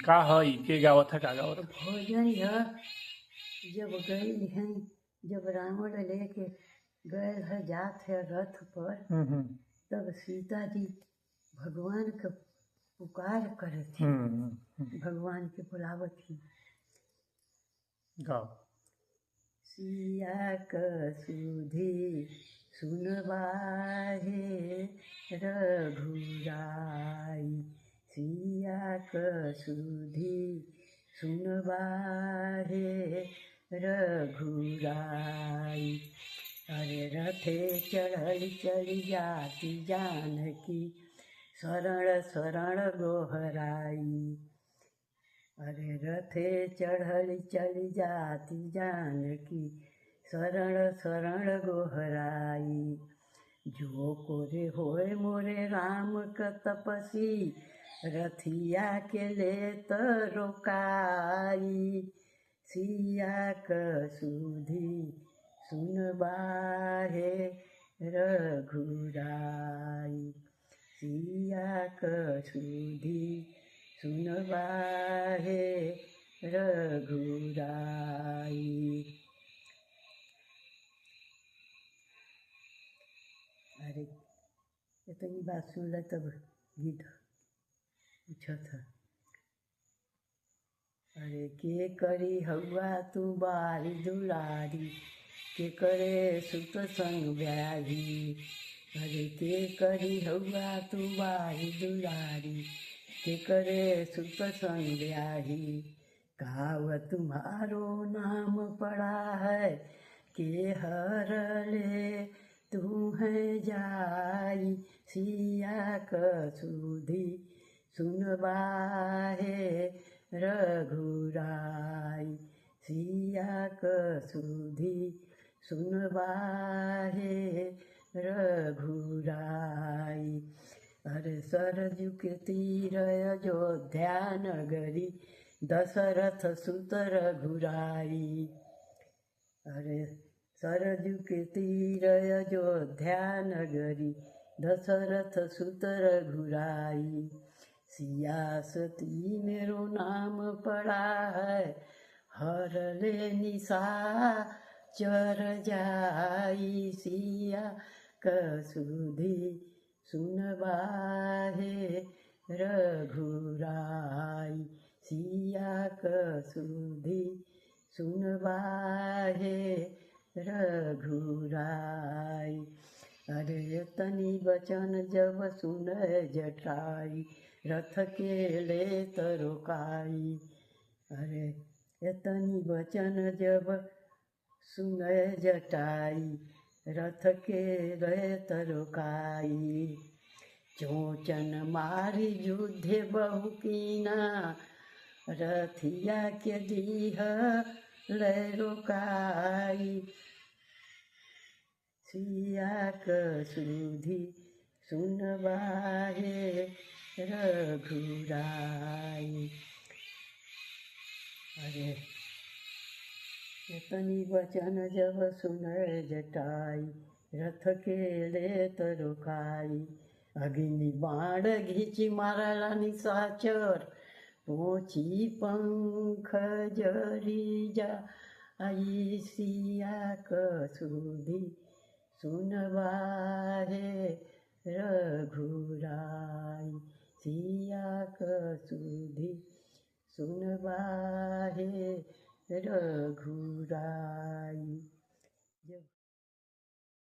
का हई के गावत है का गावत भोजन यह जब गई हैं, जब रावण लेके गए है जात है रथ पर, तब सीता जी भगवान के पुकार करे थी, भगवान के बुलावत थी। गाओ सिया कसुधी सुनवाहे रघुराई, सिया कसुधी सुनवाहे रघुराई। अरे रथे चढ़ल चली जाती जानकी, शरण शरण गोहराई। अरे रथे चढ़ल चली जाती जानकी, शरण शरण गोहराई। जो कोरे होए मोरे राम क तपसी, रथिया के ले रोकाई। सिया कसुधी सुनबाहे रघुराई, सिया कसुधी सुनबाहे रघुराई। अरे इतनी बात सुन ले तब गीत पूछा था। अरे के करी हवा तू बारी दुलारी, के करे सुत संग ब्याही। अरे के करी हवा तू बारी दुलारी, के करे सुत संग ब्याही। गाव तुम्हारो नाम पड़ा है, के हर ले तू है जाई। सिया कसुधी सुनबाहे रघुराई, सिया कसुधी सुनबाहे रघुराई। अरे सरजू के तीर अयोध्या नगरी, दशरथ सुत रघुराई। अरे सरजू के तीर अयोध्या नगरी, दशरथ सुत रघुराई। सियासती मेरो नाम पड़ा है, हर ले निशाचर जाई। सिया कसुधी सुनबाहे रघुराई, सिया कसुधी सुनबाहे रघुराई। अरे तनी बचन जब सुने जटाई, रथ के ले रोकाई। अरे तनी बचन जब सुने जटाई, रथ के ले रोकाई। चोचन मारी युद्धे बहु कीना, रथिया के दीह ले रोकाई। सिया कसुधी सुनबाहे रघुराई। अरे तनी बचन जब सुने जटाई, रथ के ले रोकाई। अग्नि बाण घीची मारला निशाचर, पोची पंख जरी जाई। सिया कसुधी सुनबाहे रघुराई, सिया कसुधी सुनबाहे रघुराई।